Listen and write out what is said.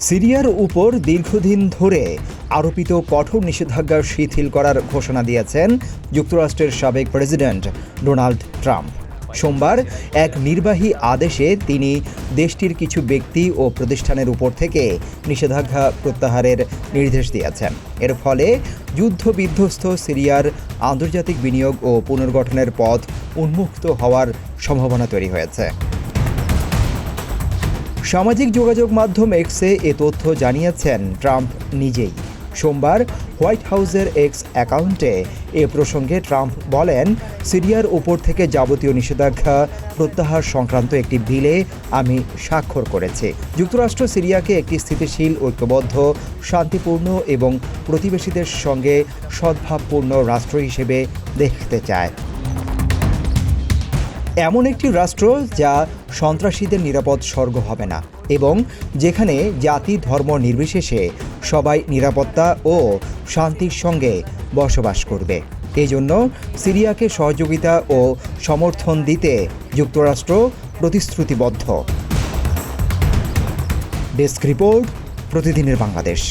সিরিয়ার উপর দীর্ঘদিন ধরে আরোপিত কঠোর নিষেধাজ্ঞা শিথিল করার ঘোষণা দিয়েছেন যুক্তরাষ্ট্রের সাবেক প্রেসিডেন্ট ডোনাল্ড ট্রাম্প। সোমবার এক নির্বাহী আদেশে তিনি দেশটির কিছু ব্যক্তি ও প্রতিষ্ঠানের উপর থেকে নিষেধাজ্ঞা প্রত্যাহারের নির্দেশ দিয়েছেন। এর ফলে যুদ্ধবিধ্বস্ত সিরিয়ার আন্তর্জাতিক বিনিয়োগ ও পুনর্গঠনের পথ উন্মুক্ত হওয়ার সম্ভাবনা তৈরি হয়েছে। সামাজিক যোগাযোগ মাধ্যম এক্সে এ তথ্য জানিয়েছেন ট্রাম্প নিজেই। সোমবার হোয়াইট হাউসের এক্স অ্যাকাউন্টে এ প্রসঙ্গে ট্রাম্প বলেন, সিরিয়ার ওপর থেকে যাবতীয় নিষেধাজ্ঞা প্রত্যাহার সংক্রান্ত একটি বিলে আমি স্বাক্ষর করেছি। যুক্তরাষ্ট্র সিরিয়াকে একটি স্থিতিশীল, ঐক্যবদ্ধ, শান্তিপূর্ণ এবং প্রতিবেশীদের সঙ্গে সদ্ভাবপূর্ণ রাষ্ট্র হিসেবে দেখতে চায়। এমন একটি রাষ্ট্র যা সন্ত্রাসীদের নিরাপদ স্বর্গ হবে না এবং যেখানে জাতি ধর্ম নির্বিশেষে সবাই নিরাপত্তা ও শান্তির সঙ্গে বসবাস করবে। এজন্য সিরিয়াকে সহযোগিতা ও সমর্থন দিতে যুক্তরাষ্ট্র প্রতিশ্রুতিবদ্ধ। ডেস্ক রিপোর্ট, প্রতিদিনের বাংলাদেশ।